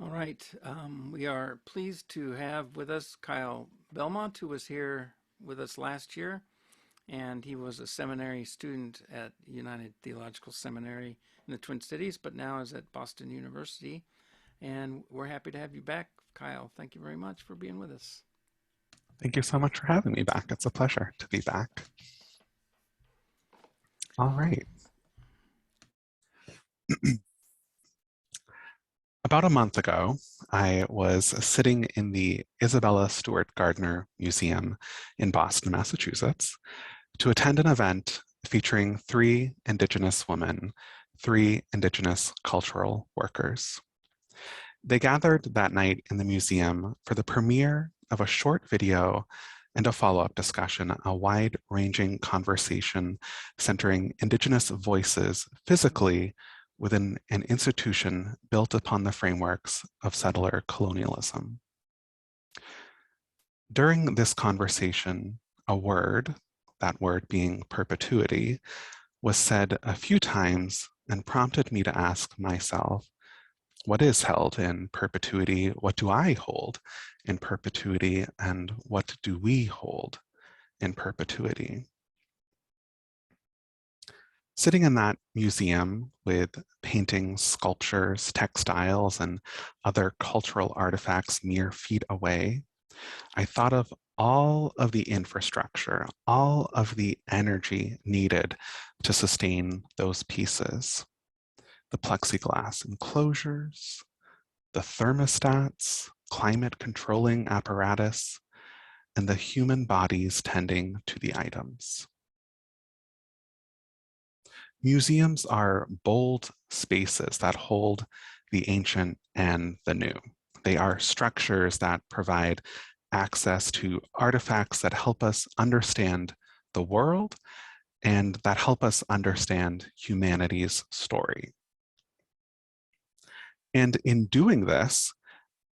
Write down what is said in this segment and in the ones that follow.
All right. We are pleased to have with us Kyle Belmont, who was here with us last year, and he was a seminary student at United Theological Seminary in the Twin Cities, but now is at Boston University. And we're happy to have you back, Kyle. Thank you very much for being with us. Thank you so much for having me back. It's a pleasure to be back. All right. About a month ago, I was sitting in the Isabella Stewart Gardner Museum in Boston, Massachusetts, to attend an event featuring three Indigenous women, three Indigenous cultural workers. They gathered that night in the museum for the premiere of a short video and a follow-up discussion, a wide-ranging conversation centering Indigenous voices physically within an institution built upon the frameworks of settler colonialism. During this conversation, a word, that word being perpetuity, was said a few times and prompted me to ask myself, what is held in perpetuity? What do I hold in perpetuity? And what do we hold in perpetuity? Sitting in that museum with paintings, sculptures, textiles, and other cultural artifacts mere feet away, I thought of all of the infrastructure, all of the energy needed to sustain those pieces. The plexiglass enclosures, the thermostats, climate controlling apparatus, and the human bodies tending to the items. Museums are bold spaces that hold the ancient and the new. They are structures that provide access to artifacts that help us understand the world and that help us understand humanity's story. And in doing this,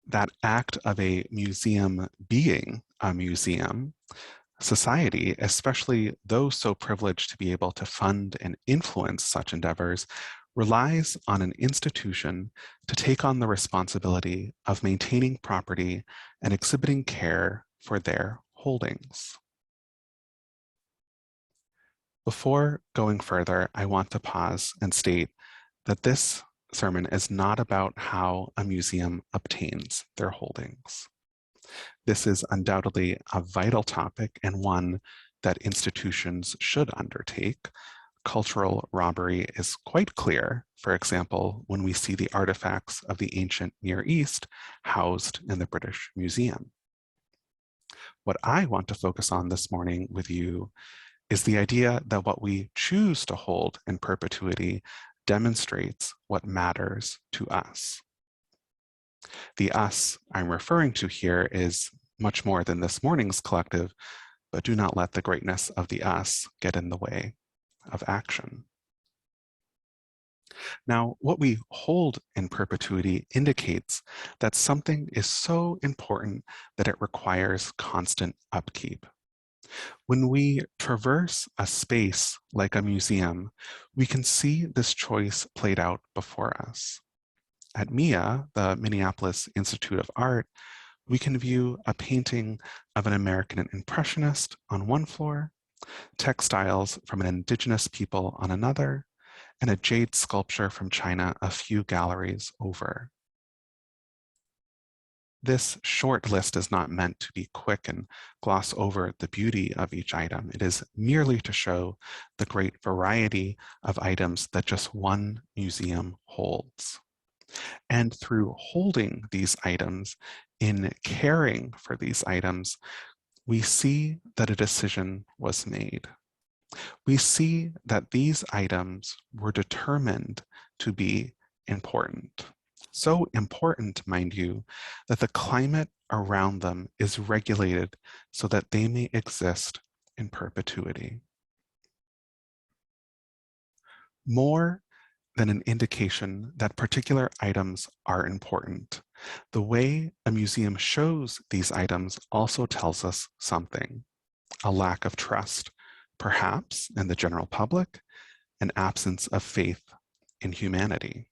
that act of a museum being a museum, society, especially those so privileged to be able to fund and influence such endeavors, relies on an institution to take on the responsibility of maintaining property and exhibiting care for their holdings. Before going further, I want to pause and state that this sermon is not about how a museum obtains their holdings. This is undoubtedly a vital topic and one that institutions should undertake. Cultural robbery is quite clear, for example, when we see the artifacts of the ancient Near East housed in the British Museum. What I want to focus on this morning with you is the idea that what we choose to hold in perpetuity demonstrates what matters to us. The us I'm referring to here is much more than this morning's collective, but do not let the greatness of the us get in the way of action. Now, what we hold in perpetuity indicates that something is so important that it requires constant upkeep. When we traverse a space like a museum, we can see this choice played out before us. At MIA, the Minneapolis Institute of Art, we can view a painting of an American impressionist on one floor, textiles from an indigenous people on another, and a jade sculpture from China a few galleries over. This short list is not meant to be quick and gloss over the beauty of each item. It is merely to show the great variety of items that just one museum holds. And through holding these items, in caring for these items, we see that a decision was made. We see that these items were determined to be important. So important, mind you, that the climate around them is regulated so that they may exist in perpetuity. More than an indication that particular items are important, the way a museum shows these items also tells us something: a lack of trust, perhaps in the general public, an absence of faith in humanity.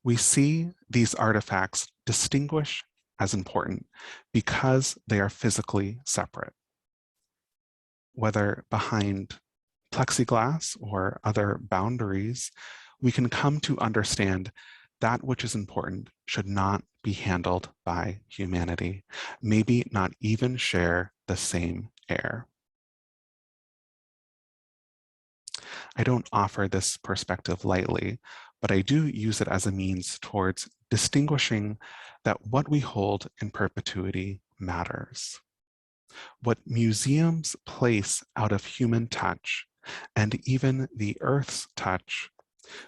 We see these artifacts distinguish as important because they are physically separate. Whether behind plexiglass or other boundaries, we can come to understand that which is important should not be handled by humanity, maybe not even share the same air. I don't offer this perspective lightly, but I do use it as a means towards distinguishing that what we hold in perpetuity matters. What museums place out of human touch, and even the Earth's touch,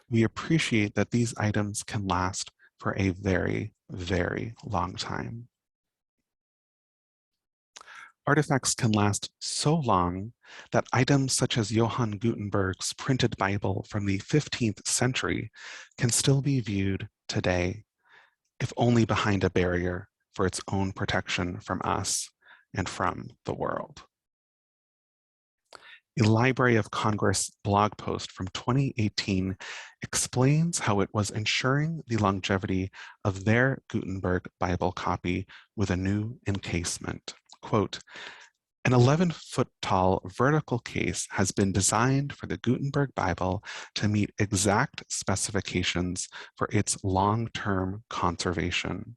we appreciate that these items can last for a very, very long time. Artifacts can last so long that items such as Johann Gutenberg's printed Bible from the 15th century can still be viewed today, if only behind a barrier for its own protection from us and from the world. A Library of Congress blog post from 2018 explains how it was ensuring the longevity of their Gutenberg Bible copy with a new encasement. Quote, an 11-foot tall vertical case has been designed for the Gutenberg Bible to meet exact specifications for its long-term conservation.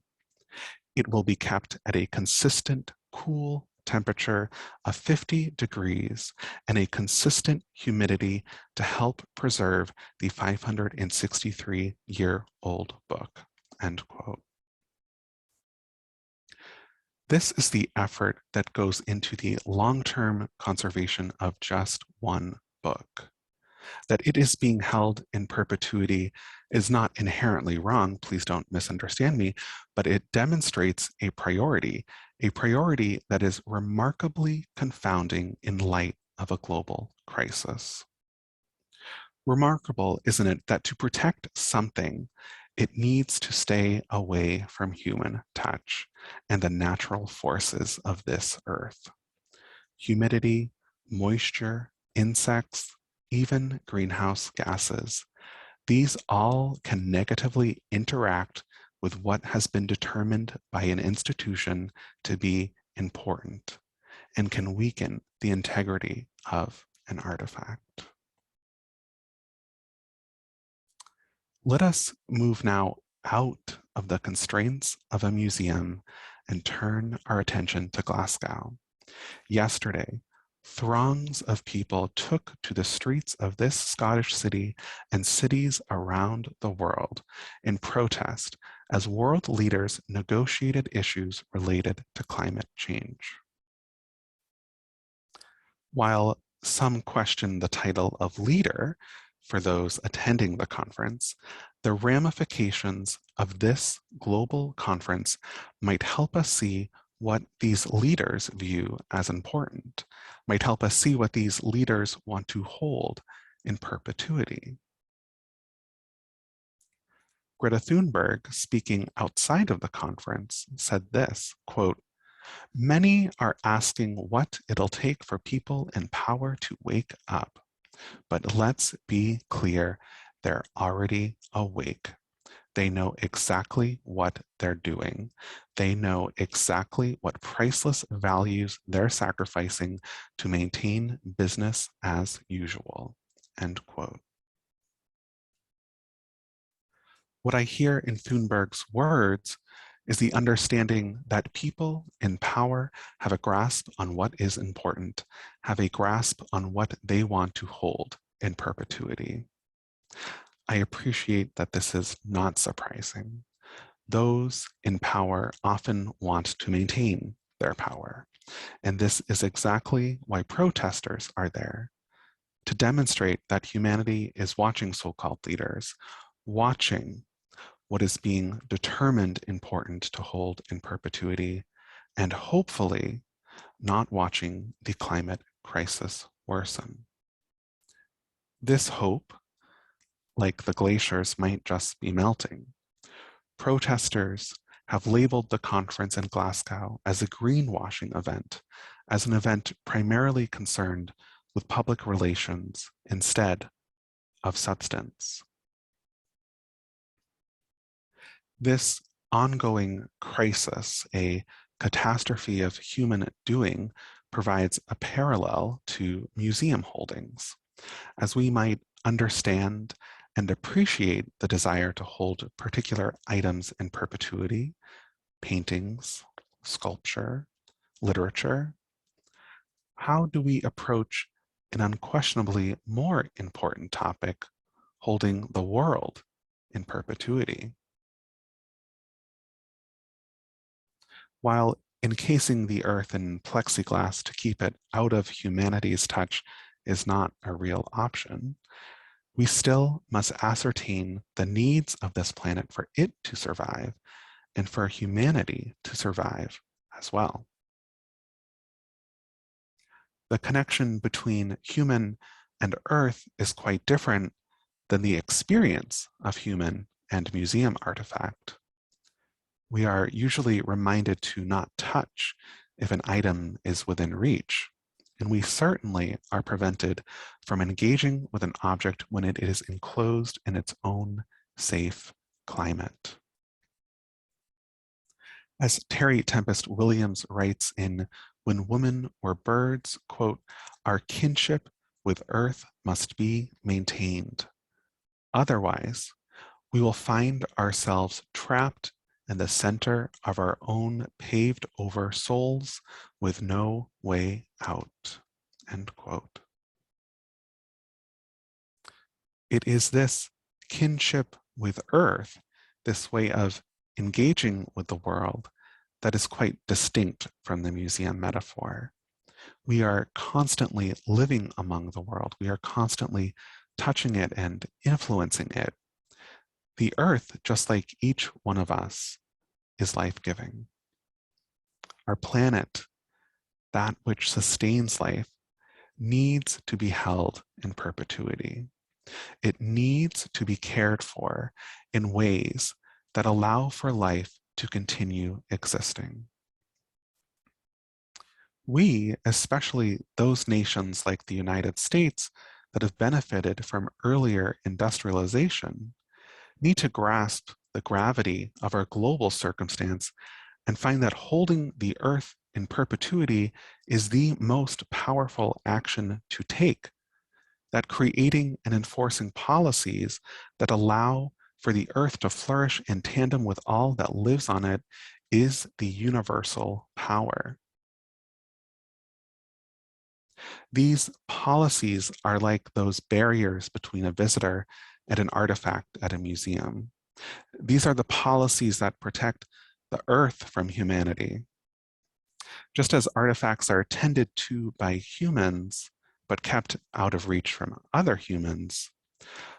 It will be kept at a consistent, cool temperature of 50 degrees and a consistent humidity to help preserve the 563-year-old book, end quote. This is the effort that goes into the long-term conservation of just one book. That it is being held in perpetuity is not inherently wrong, please don't misunderstand me, but it demonstrates a priority that is remarkably confounding in light of a global crisis. Remarkable, isn't it, that to protect something, it needs to stay away from human touch and the natural forces of this earth. Humidity, moisture, insects, even greenhouse gases. These all can negatively interact with what has been determined by an institution to be important and can weaken the integrity of an artifact. Let us move now out of the constraints of a museum and turn our attention to Glasgow. Yesterday, throngs of people took to the streets of this Scottish city and cities around the world in protest as world leaders negotiated issues related to climate change. While some question the title of leader for those attending the conference, the ramifications of this global conference might help us see what these leaders view as important, might help us see what these leaders want to hold in perpetuity. Greta Thunberg, speaking outside of the conference, said this, quote, many are asking what it'll take for people in power to wake up. But let's be clear, they're already awake. They know exactly what they're doing. They know exactly what priceless values they're sacrificing to maintain business as usual, end quote. What I hear in Thunberg's words is the understanding that people in power have a grasp on what is important, have a grasp on what they want to hold in perpetuity. I appreciate that this is not surprising. Those in power often want to maintain their power, and this is exactly why protesters are there, to demonstrate that humanity is watching so-called leaders, watching what is being determined important to hold in perpetuity, and hopefully not watching the climate crisis worsen. This hope, like the glaciers, might just be melting. Protesters have labeled the conference in Glasgow as a greenwashing event, as an event primarily concerned with public relations instead of substance. This ongoing crisis, a catastrophe of human doing, provides a parallel to museum holdings, as we might understand and appreciate the desire to hold particular items in perpetuity, paintings, sculpture, literature. How do we approach an unquestionably more important topic, holding the world in perpetuity? While encasing the earth in plexiglass to keep it out of humanity's touch is not a real option, we still must ascertain the needs of this planet for it to survive and for humanity to survive as well. The connection between human and earth is quite different than the experience of human and museum artifact. We are usually reminded to not touch if an item is within reach, and we certainly are prevented from engaging with an object when it is enclosed in its own safe climate. As Terry Tempest Williams writes in When Women Were Birds, quote, "Our kinship with earth must be maintained. Otherwise, we will find ourselves trapped in the center of our own paved over souls with no way out." End quote. It is this kinship with earth, this way of engaging with the world, that is quite distinct from the museum metaphor. We are constantly living among the world. We are constantly touching it and influencing it. The earth, just like each one of us, is life-giving. Our planet, that which sustains life, needs to be held in perpetuity. It needs to be cared for in ways that allow for life to continue existing. We, especially those nations like the United States that have benefited from earlier industrialization, need to grasp the gravity of our global circumstance and find that holding the earth in perpetuity is the most powerful action to take, that creating and enforcing policies that allow for the earth to flourish in tandem with all that lives on it is the universal power. These policies are like those barriers between a visitor and an artifact at a museum. These are the policies that protect the earth from humanity. Just as artifacts are tended to by humans, but kept out of reach from other humans,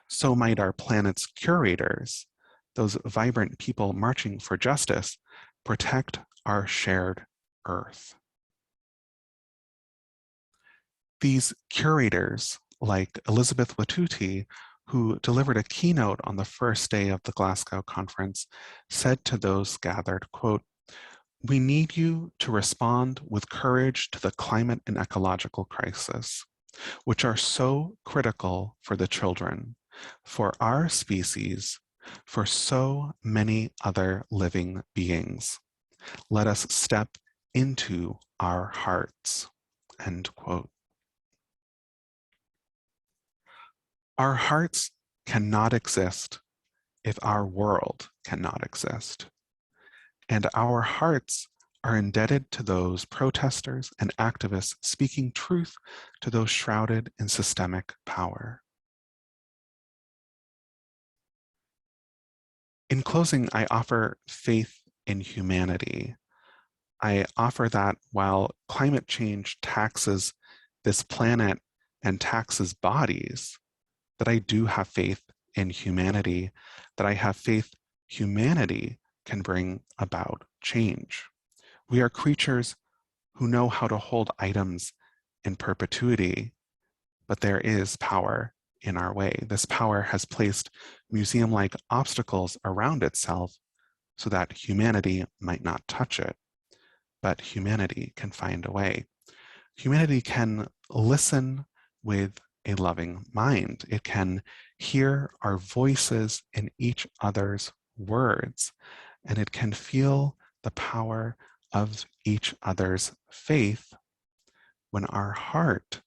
so might our planet's curators, those vibrant people marching for justice, protect our shared earth. These curators, like Elizabeth Latuti, who delivered a keynote on the first day of the Glasgow conference, said to those gathered, quote, "We need you to respond with courage to the climate and ecological crisis, which are so critical for the children, for our species, for so many other living beings. Let us step into our hearts." End quote. Our hearts cannot exist if our world cannot exist. And our hearts are indebted to those protesters and activists speaking truth to those shrouded in systemic power. In closing, I offer faith in humanity. I offer that while climate change taxes this planet and taxes bodies, that I do have faith in humanity, that I have faith humanity can bring about change. We are creatures who know how to hold items in perpetuity, but there is power in our way. This power has placed museum-like obstacles around itself so that humanity might not touch it, but humanity can find a way. Humanity can listen with a loving mind. It can hear our voices in each other's words, and it can feel the power of each other's faith when our heart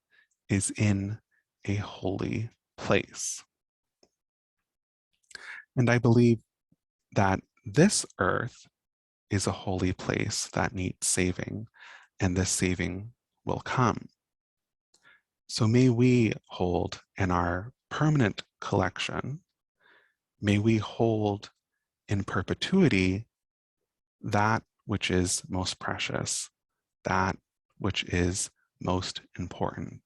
is in a holy place. And I believe that this earth is a holy place that needs saving, and this saving will come. So may we hold in our permanent collection, may we hold in perpetuity that which is most precious, that which is most important,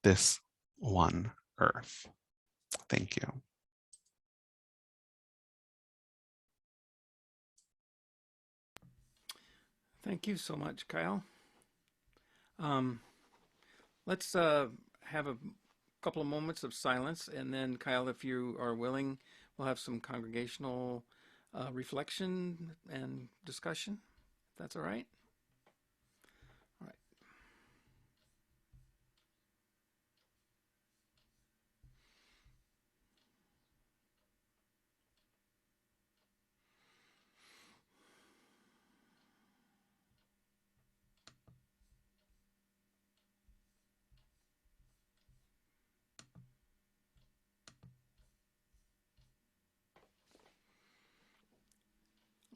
this one earth. Thank you. Thank you so much, Kyle. Um, let's have a couple of moments of silence, and then, Kyle, if you are willing, we'll have some congregational reflection and discussion. If that's all right. All right.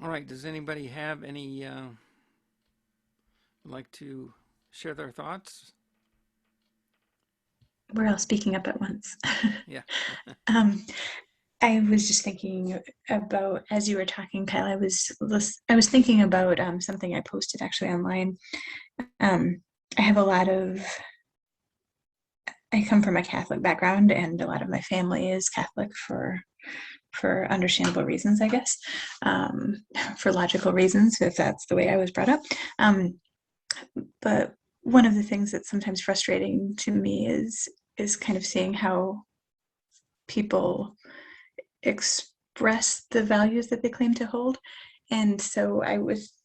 All right. Does anybody have any like to share their thoughts? We're all speaking up at once. Yeah. um, I was just thinking about, as you were talking, Kyle. I was thinking about something I posted actually online. Um, I have a lot of. I come from a Catholic background, and a lot of my family is Catholic for understandable reasons, I guess, for logical reasons, if that's the way I was brought up. But one of the things that's sometimes frustrating to me is kind of seeing how people express the values that they claim to hold. And so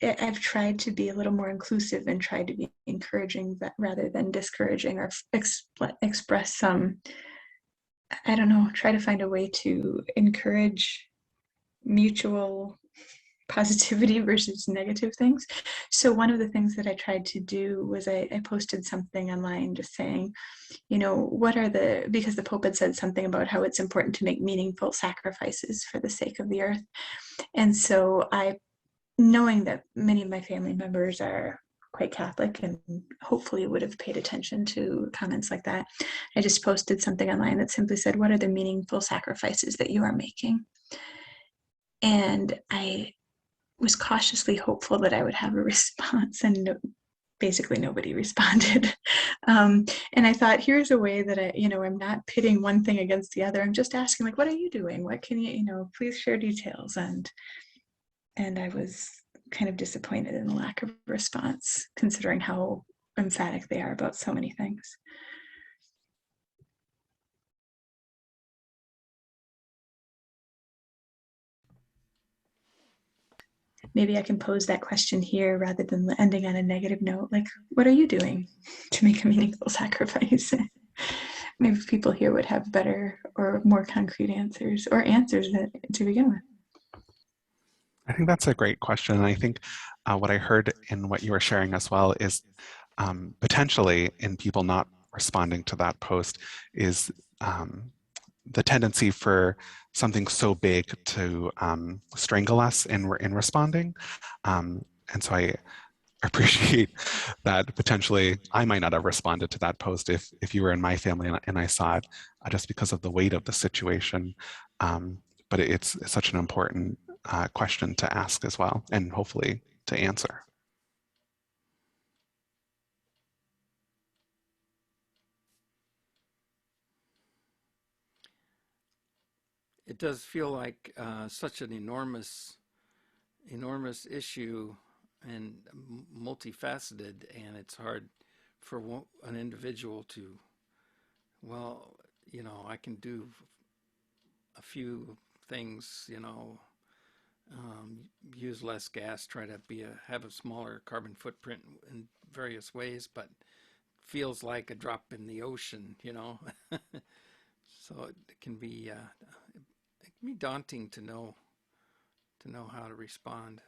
I've tried to be a little more inclusive and tried to be encouraging that rather than discouraging, or express some, I don't know, try to find a way to encourage mutual positivity versus negative things. So one of the things that I tried to do was I posted something online just saying, what are because the Pope had said something about how it's important to make meaningful sacrifices for the sake of the earth. And so knowing that many of my family members are quite Catholic and hopefully would have paid attention to comments like that, I just posted something online that simply said, what are the meaningful sacrifices that you are making? And I was cautiously hopeful that I would have a response, and basically nobody responded. And I thought, here's a way that I'm not pitting one thing against the other. I'm just asking, like, what are you doing? What can please share details. And I was kind of disappointed in the lack of response, considering how emphatic they are about so many things. Maybe I can pose that question here rather than ending on a negative note. Like, what are you doing to make a meaningful sacrifice? Maybe people here would have better or more concrete answers, or answers that to begin with. I think that's a great question. And I think what I heard in what you were sharing as well is potentially in people not responding to that post is the tendency for something so big to strangle us in responding. And so I appreciate that potentially I might not have responded to that post if you were in my family and I saw it just because of the weight of the situation. But it's such an important question to ask as well, and hopefully to answer. It does feel like such an enormous issue and multifaceted, and it's hard for an individual to, well, I can do a few things, use less gas, try to have a smaller carbon footprint in various ways, but feels like a drop in the ocean. So it can be daunting to know to know how to respond.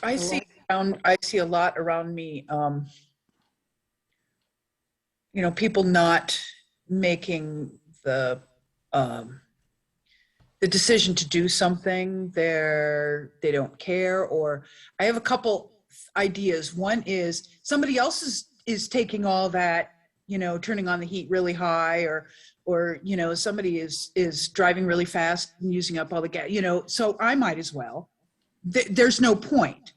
I I see like, I see a lot around me, people not making the um, the decision to do something. They don't care. Or I have a couple ideas. One is somebody else is taking all that, turning on the heat really high, or somebody is driving really fast and using up all the gas, so I might as well. There's no point.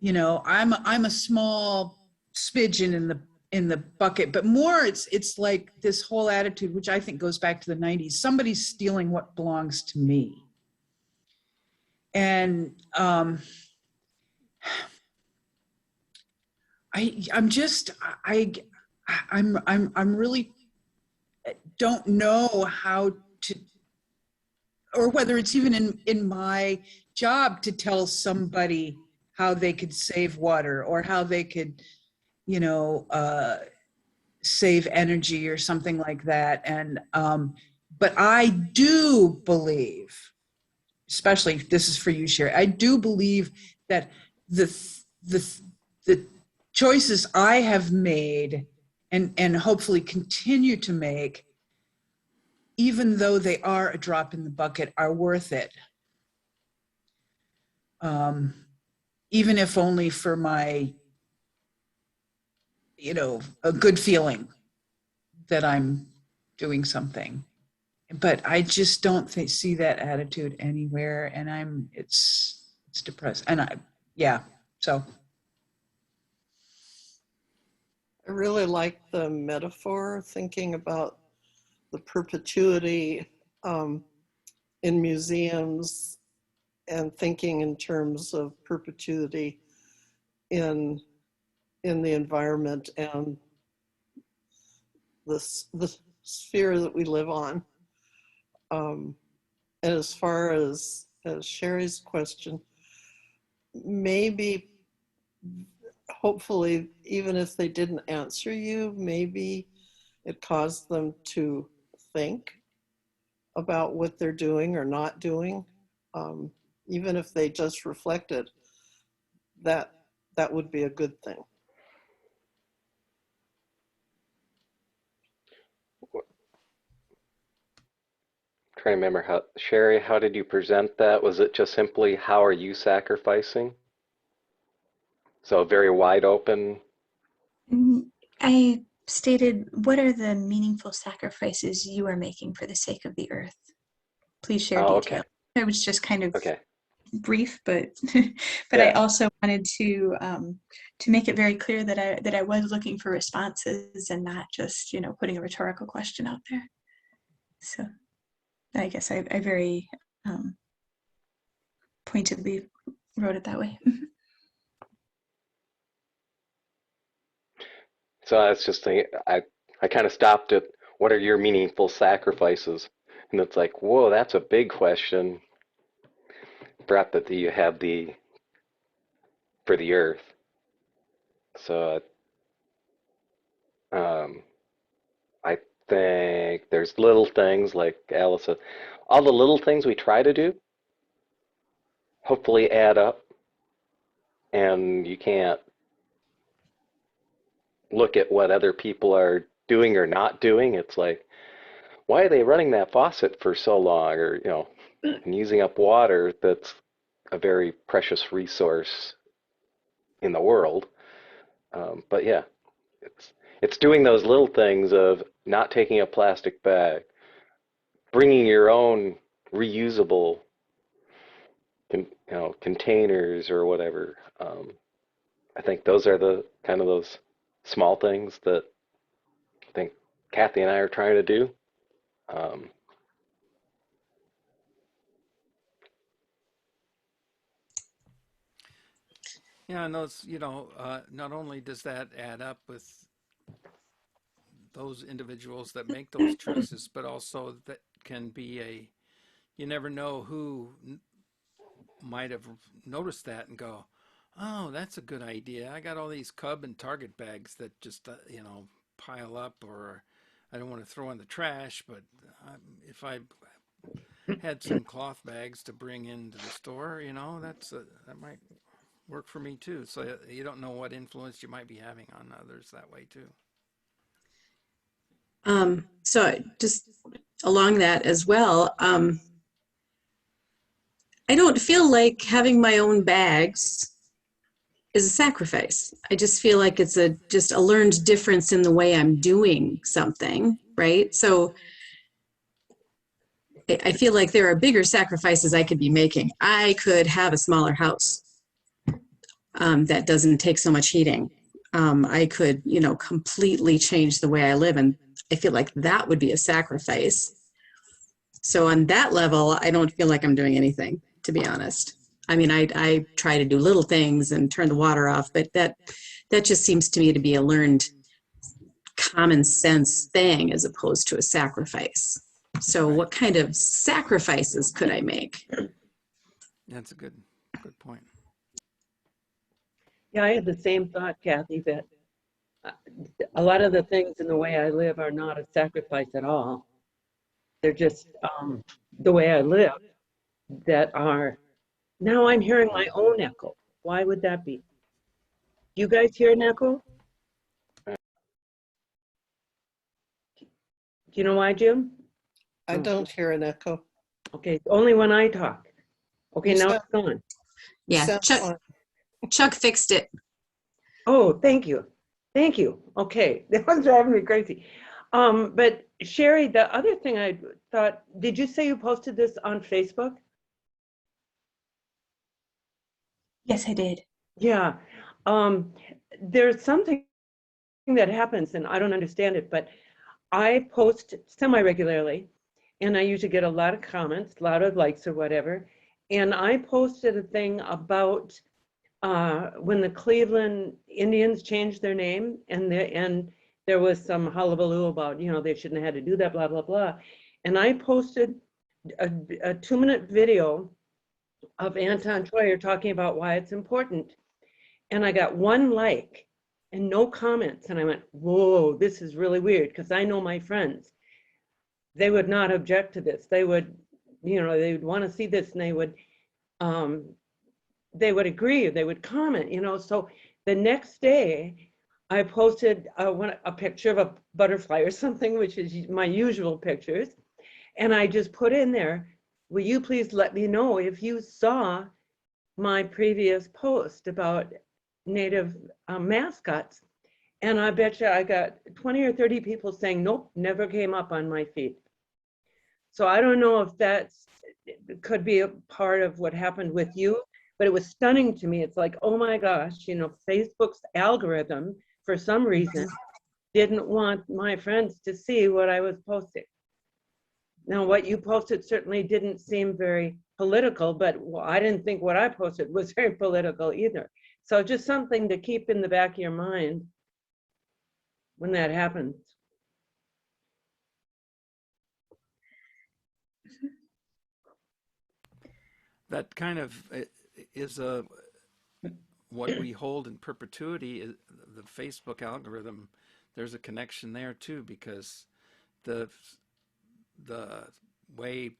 I'm a small spidgen in the bucket, but more it's like this whole attitude, which I think goes back to the 90s. Somebody's stealing what belongs to me. And I'm just I'm really don't know how to, or whether it's even in my job to tell somebody how they could save water, or how they could, you know, uh, save energy or something like that. And but I do believe, especially this is for you, Sherry, I do believe that the the the choices I have made and hopefully continue to make, even though they are a drop in the bucket, are worth it. Um, Even if only for my, a good feeling that I'm doing something. But I just don't see that attitude anywhere, and it's depressed. And yeah, so I really like the metaphor, thinking about the perpetuity um, in museums, and thinking in terms of perpetuity in the environment and the sphere that we live on. Um, and as far as Sherry's question, maybe, hopefully, even if they didn't answer you, maybe it caused them to think about what they're doing or not doing. Um, Even if they just reflected, that that would be a good thing. Trying to remember how, Sherry, how did you present that? Was it just simply, how are you sacrificing? So very wide open. I stated, what are the meaningful sacrifices you are making for the sake of the earth? Please share Oh, detail. okay. I was just kind of Okay. brief, but but I Yeah. also wanted to make it very clear that I was looking for responses and not just putting a rhetorical question out there. So I guess I very pointedly wrote it that way. So I was just thinking, I kind of stopped at, what are your meaningful sacrifices? And it's like, whoa, that's a big question. Forgot that you have the, for the earth. So um, I think there's little things like Alice said, all the little things we try to do hopefully add up, and you can't look at what other people are doing or not doing. It's like, why are they running that faucet for so long, or and using up water that's a very precious resource in the world. But yeah, it's it's doing those little things of not taking a plastic bag, bringing your own reusable containers or whatever. I think those are the kind of those small things that I think Kathy and I are trying to do. Um, Yeah, and those, not only does that add up with those individuals that make those choices, but also that can be you never know who might have noticed that and go, Oh, that's a good idea. I got all these Cub and Target bags that just, pile up, or I don't want to throw in the trash, but if I had some cloth bags to bring into the store, that might work for me too. So you don't know what influence you might be having on others that way too. So just along that as well, I don't feel like having my own bags is a sacrifice. I just feel like it's just a learned difference in the way I'm doing something, right? So I feel like there are bigger sacrifices I could be making. I could have a smaller house that doesn't take so much heating. I could, completely change the way I live, and I feel like that would be a sacrifice. So on that level, I don't feel like I'm doing anything, to be honest. I mean, I try to do little things and turn the water off, but that just seems to me to be a learned common sense thing as opposed to a sacrifice. So Right. what kind of sacrifices could I make? That's a good point. Yeah, I had the same thought, Kathy, that a lot of the things in the way I live are not a sacrifice at all. They're just the way I live that are. Now I'm hearing my own echo. Why would that be? Do you guys hear an echo? Do you know why, Jim? I don't hear an echo. Okay, only when I talk. Okay, You now sound, it's gone. you Yeah, sound fine. Chuck fixed it. Oh, thank you. Thank you. Okay, that was driving me crazy. But Sherry, the other thing I thought, did you say you posted this on Facebook? Yes, I did. Yeah. There's something that happens, and I don't understand it, but I post semi-regularly, and I usually get a lot of comments, a lot of likes or whatever. And I posted a thing about when the Cleveland Indians changed their name, and there was some hullabaloo about, they shouldn't have had to do that, blah, blah, blah. And I posted a 2-minute video of Anton Troyer talking about why it's important. And I got 1 like and no comments. And I went, whoa, this is really weird, because I know my friends. They would not object to this. They would, they would want to see this, and they would agree, they would comment, So the next day, I posted a picture of a butterfly or something, which is my usual pictures. And I just put in there, will you please let me know if you saw my previous post about native mascots? And I bet you I got 20 or 30 people saying, nope, never came up on my feed. So I don't know if could be a part of what happened with you, but it was stunning to me. It's like, oh my gosh, Facebook's algorithm, for some reason, didn't want my friends to see what I was posting. Now, what you posted certainly didn't seem very political, but I didn't think what I posted was very political either. So just something to keep in the back of your mind when that happens. That kind of is what we hold in perpetuity. The Facebook algorithm. There's a connection there too, because the the way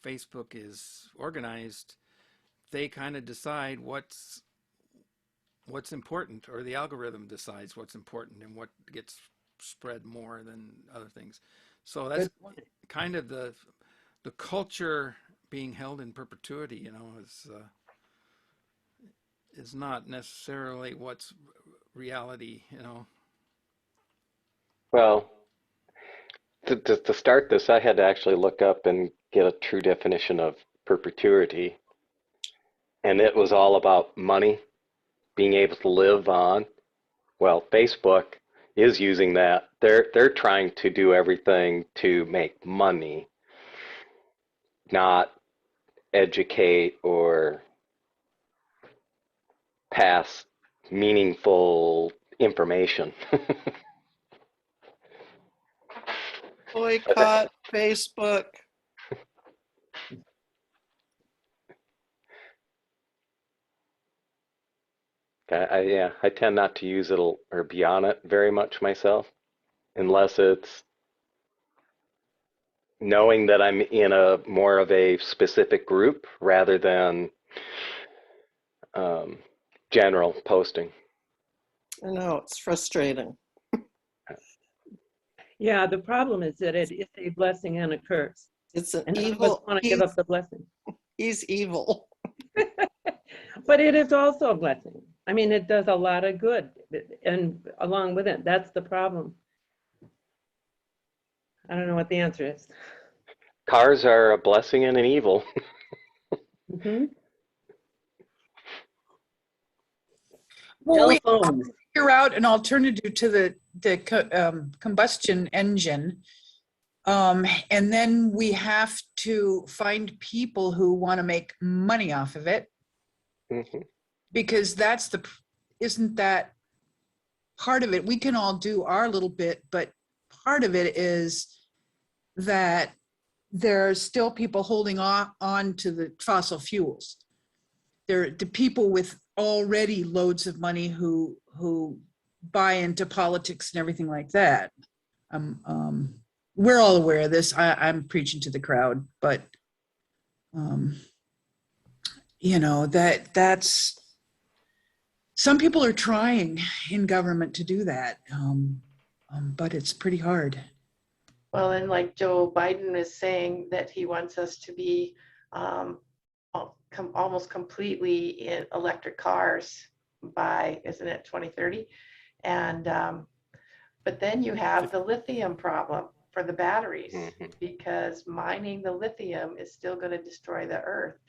Facebook is organized, they kind of decide what's important, or the algorithm decides what's important and what gets spread more than other things. So that's kind of the culture being held in perpetuity. Is not necessarily what's reality. Well, to start this, I had to actually look up and get a true definition of perpetuity. And it was all about money, being able to live on. Well, Facebook is using that. They're trying to do everything to make money, not educate or pass meaningful information. Boycott Facebook. Yeah, I tend not to use it or be on it very much myself, unless it's knowing that I'm in a more of a specific group rather than um, general posting. I know, it's frustrating. Yeah, the problem is that it is a blessing and a curse. It's an And none of us evil, want to give up the blessing. he's evil. But it is also a blessing. I mean, it does a lot of good. And along with it, that's the problem. I don't know what the answer is. Cars are a blessing and an evil. Mhm. Well, we Telephones. figure out an alternative to the combustion engine. And then we have to find people who want to make money off of it, Mhm. because isn't that part of it? We can all do our little bit, but part of it is that there's still people holding on to the fossil fuels. There are the people with already loads of money who buy into politics and everything like that. We're all aware of this. I'm preaching to the crowd, but that's some people are trying in government to do that, but it's pretty hard. Well, and like Joe Biden is saying that he wants us to be almost completely in electric cars by, isn't it 2030? And but then you have the lithium problem for the batteries, because mining the lithium is still going to destroy the earth.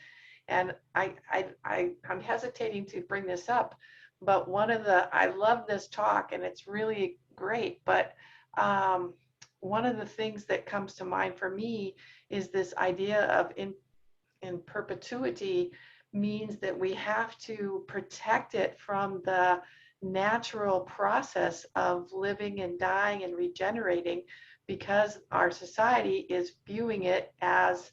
And I'm hesitating to bring this up, but I love this talk and it's really great, but one of the things that comes to mind for me is this idea of in perpetuity means that we have to protect it from the natural process of living and dying and regenerating, because our society is viewing it as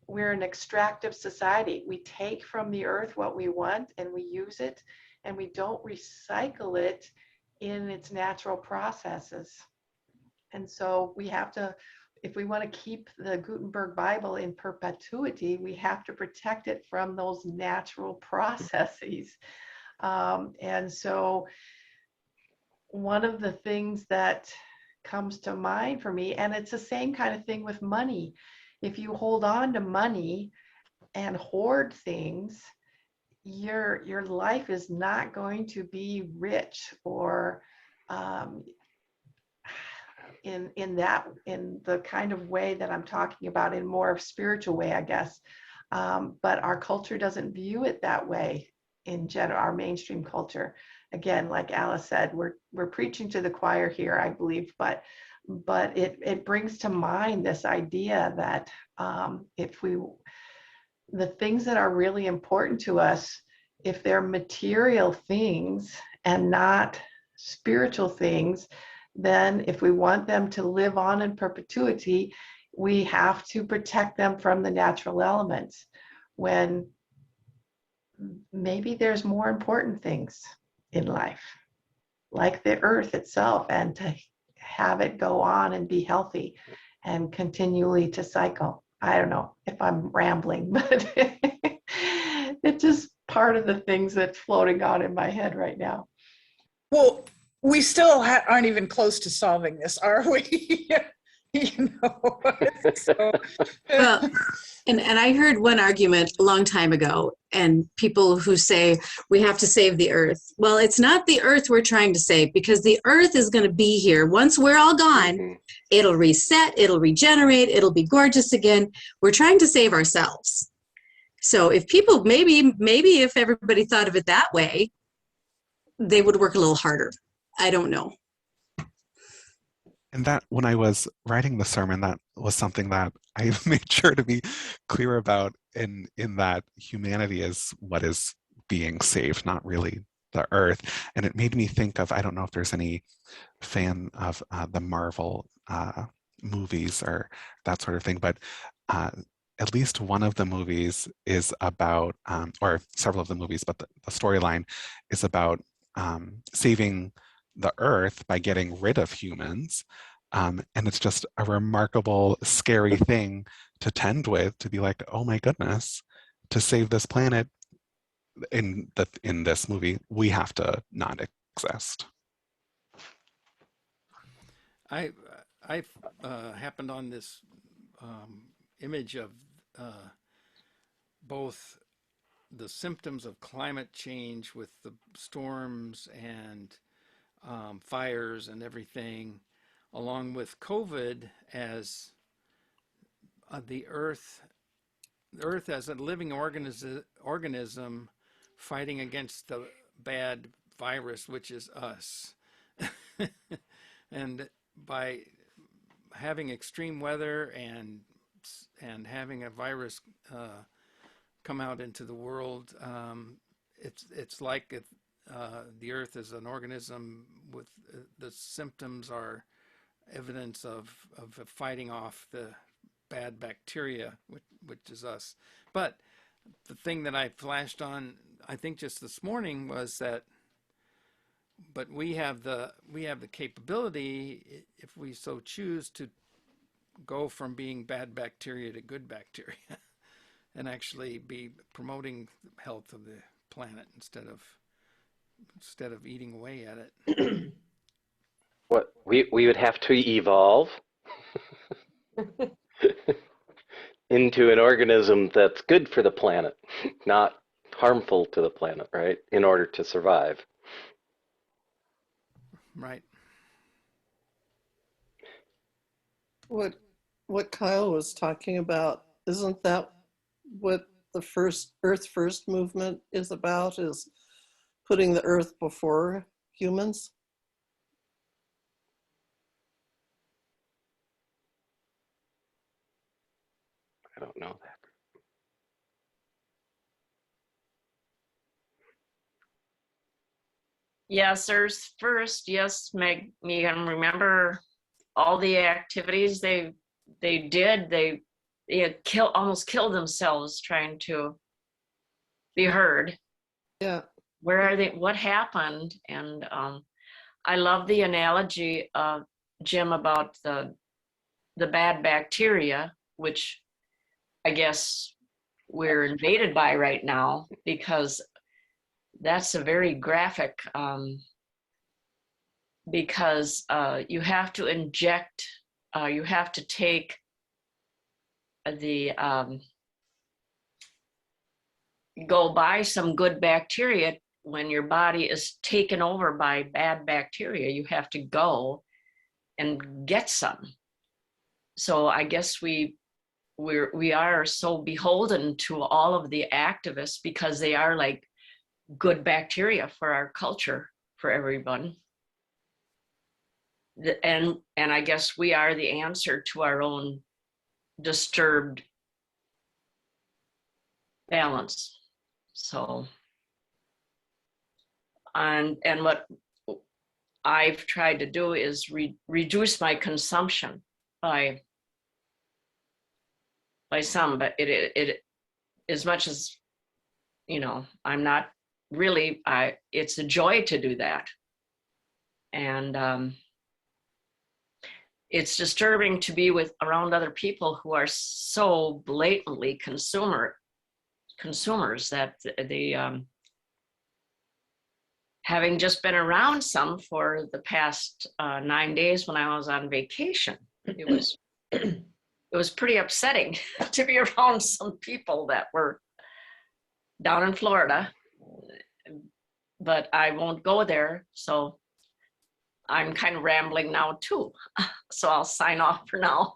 we're an extractive society. We take from the earth what we want and we use it, and we don't recycle it in its natural processes. And so we have to, if we want to keep the Gutenberg Bible in perpetuity, we have to protect it from those natural processes. And so one of the things that comes to mind for me, and it's the same kind of thing with money. If you hold on to money and hoard things, your life is not going to be rich or in the kind of way that I'm talking about, in more of spiritual way, I guess. But our culture doesn't view it that way in general, our mainstream culture. Again, like Alice said, we're preaching to the choir here, I believe, but it brings to mind this idea that the things that are really important to us, if they're material things and not spiritual things, then if we want them to live on in perpetuity, we have to protect them from the natural elements, when maybe there's more important things in life, like the earth itself, and to have it go on and be healthy and continually to cycle. I don't know if I'm rambling, but it's just part of the things that's floating on in my head right now. Well, we still aren't even close to solving this, are we? So. Well, and I heard one argument a long time ago, and people who say we have to save the earth. Well, it's not the earth we're trying to save, because the earth is going to be here. Once we're all gone, it'll reset, it'll regenerate, it'll be gorgeous again. We're trying to save ourselves. So if people, maybe if everybody thought of it that way, they would work a little harder. I don't know. And that, when I was writing the sermon, that was something that I made sure to be clear about, in that humanity is what is being saved, not really the earth. And it made me think of, I don't know if there's any fan of the Marvel movies or that sort of thing, but at least one of the movies is about, or several of the movies, but the storyline is about saving the Earth by getting rid of humans. And it's just a remarkable, scary thing to tend with, to be like, oh my goodness, to save this planet in this movie, we have to not exist. I happened on this image of both the symptoms of climate change with the storms and fires and everything, along with COVID as the Earth as a living organism fighting against the bad virus, which is us. And by having extreme weather and having a virus come out into the world, it's like the Earth is an organism with the symptoms are evidence of fighting off the bad bacteria, which is us. But the thing that I flashed on, I think just this morning, was that, but we have the capability, if we so choose, to go from being bad bacteria to good bacteria, and actually be promoting the health of the planet instead of eating away at it. What we would have to evolve into an organism that's good for the planet, not harmful to the planet, right? In order to survive. Right. What Kyle was talking about, isn't that what the first Earth First movement is about, is putting the Earth before humans? I don't know that. Yes, Earth First. Yes, Megan, remember all the activities they did. They had almost killed themselves trying to be heard. Yeah. Where are they? What happened? And I love the analogy of Jim about the bad bacteria, which I guess we're invaded by right now, because that's a very graphic, because you have to inject, you have to take the, go buy some good bacteria. When your body is taken over by bad bacteria, you have to go and get some. So I guess we are so beholden to all of the activists, because they are like good bacteria for our culture, for everyone. And I guess we are the answer to our own disturbed balance. So, and what I've tried to do is reduce my consumption by some, but it as much as, you know, I'm not really, it's a joy to do that. And it's disturbing to be around other people who are so blatantly consumers that they, having just been around some for the past 9 days when I was on vacation, it was pretty upsetting to be around some people that were down in Florida, but I won't go there. So I'm kind of rambling now too. So I'll sign off for now.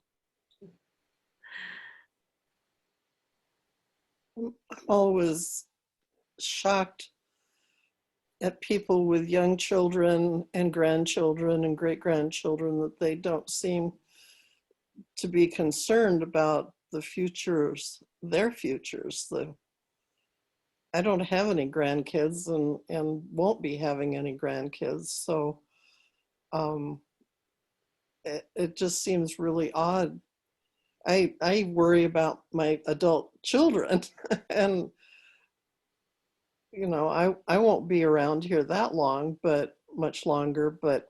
I'm always shocked at people with young children and grandchildren and great-grandchildren that they don't seem to be concerned about the futures, their futures. I don't have any grandkids and won't be having any grandkids. So it just seems really odd I worry about my adult children and you know, I won't be around here that long, but much longer, but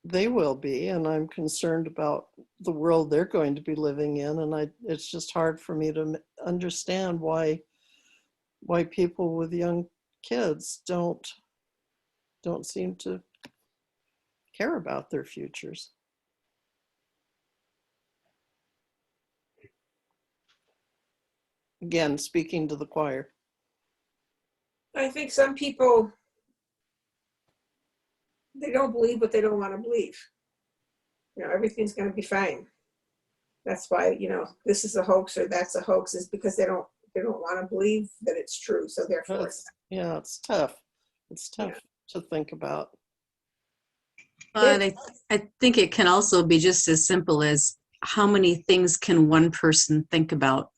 they will be, and I'm concerned about the world they're going to be living in, and it's just hard for me to understand why people with young kids don't seem to care about their futures. Again, speaking to the choir. I think some people, they don't believe what they don't want to believe. You know, everything's going to be fine. That's why, you know, this is a hoax or that's a hoax, is because they don't want to believe that it's true. So therefore, Yeah, it's tough. It's tough to think about. But I think it can also be just as simple as how many things can one person think about?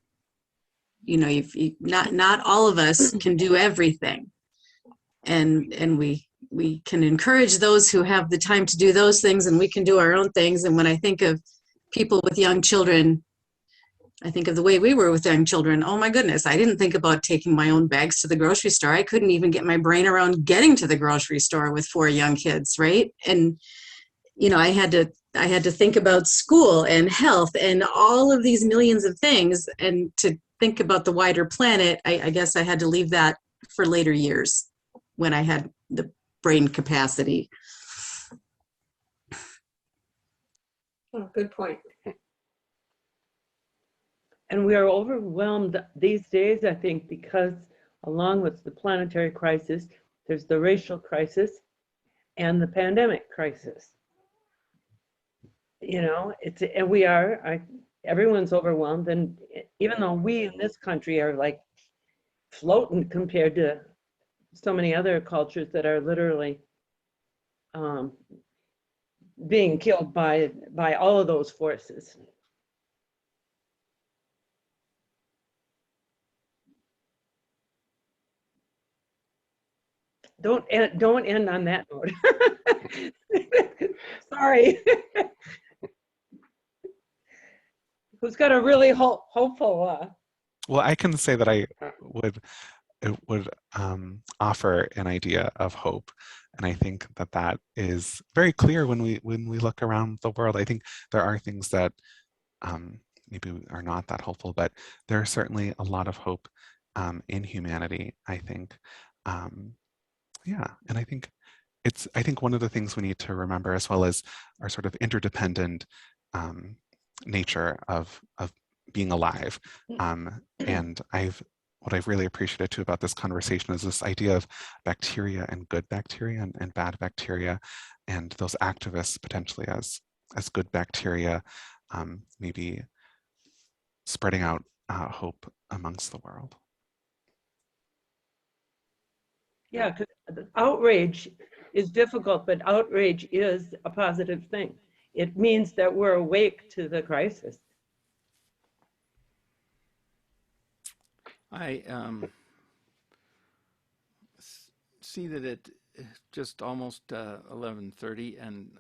You know, not all of us can do everything, and we can encourage those who have the time to do those things, and we can do our own things. And when I think of people with young children, I think of the way we were with young children. Oh my goodness, I didn't think about taking my own bags to the grocery store. I couldn't even get my brain around getting to the grocery store with 4 young kids, right? And you know, I had to think about school and health and all of these millions of things, and to think about the wider planet, I guess I had to leave that for later years when I had the brain capacity. oh, good point. And we are overwhelmed these days, I think, because along with the planetary crisis, there's the racial crisis and the pandemic crisis. You know, everyone's overwhelmed. And even though we in this country are like floating compared to so many other cultures that are literally being killed by all of those forces. Don't end on that note. Sorry. Who's got a really hopeful? Well, I can say that I would offer an idea of hope, and I think that is very clear when we look around the world. I think there are things that maybe are not that hopeful, but there are certainly a lot of hope in humanity, I think. Yeah, and I think one of the things we need to remember, as well as our sort of interdependent nature of being alive. And what I've really appreciated too about this conversation is this idea of bacteria and good bacteria and bad bacteria, and those activists potentially as good bacteria, maybe spreading out hope amongst the world. Yeah, because outrage is difficult, but outrage is a positive thing. It means that we're awake to the crisis. I see that it's just almost 11:30, and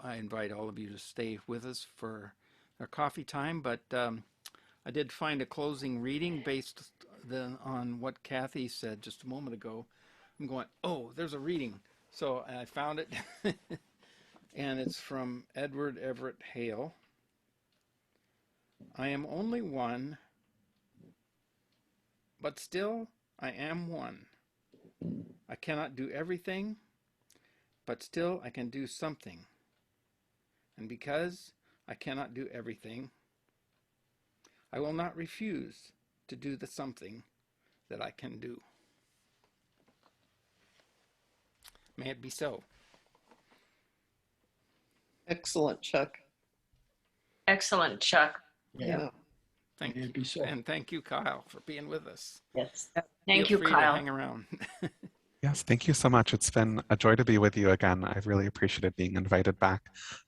I invite all of you to stay with us for our coffee time. But I did find a closing reading based on what Kathy said just a moment ago. I'm going, oh, there's a reading. So I found it, and it's from Edward Everett Hale. I am only one, but still I am one. I cannot do everything, but still I can do something. And because I cannot do everything, I will not refuse to do the something that I can do. May it be so. Excellent, Chuck. Excellent, Chuck. Yeah. Thank you. And thank you, Kyle, for being with us. Yes. Thank Feel you, free Kyle. to hang around. Yes, thank you so much. It's been a joy to be with you again. I've really appreciated being invited back.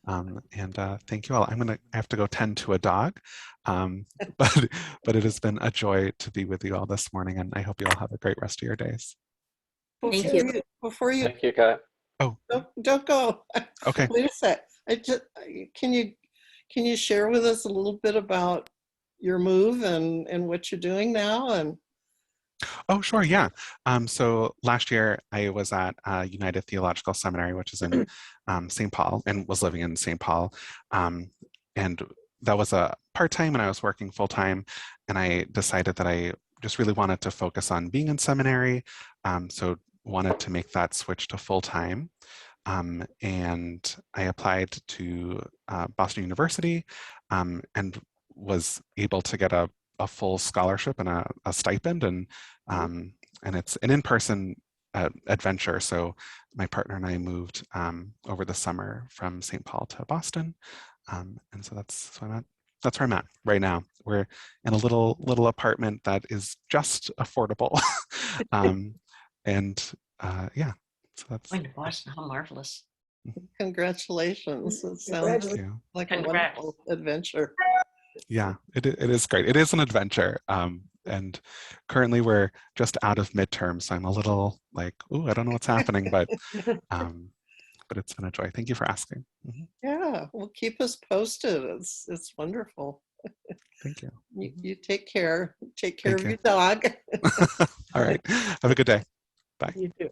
And thank you all. I have to go tend to a dog, but it has been a joy to be with you all this morning, and I hope you all have a great rest of your days. Thank you. Before you, Thank you, Kyle. Oh, don't go. okay. Wait a sec. Can can you share with us a little bit about your move and what you're doing now? And Oh, sure, yeah. So last year I was at United Theological Seminary, which is in St. Paul, and was living in St. Paul. And that was a part-time, and I was working full-time. And I decided that I just really wanted to focus on being in seminary. So wanted to make that switch to full-time. And I applied to Boston University and was able to get a full scholarship and a stipend, and it's an in-person adventure. So my partner and I moved over the summer from St. Paul to Boston, and so that's where I'm at right now. We're in a little apartment that is just affordable, and yeah. So that's Going to Boston, how marvelous. congratulations. It sounds Congratulations. you. like a Congrats. wonderful adventure. Yeah, it is great. It is an adventure. And currently we're just out of midterm, so I'm a little like, ooh, I don't know what's happening, but it's been a joy. Thank you for asking. Yeah, well, keep us posted. It's wonderful. Thank you. You take care. Take care Thank of you. your dog. All right. Have a good day. Bye. You too.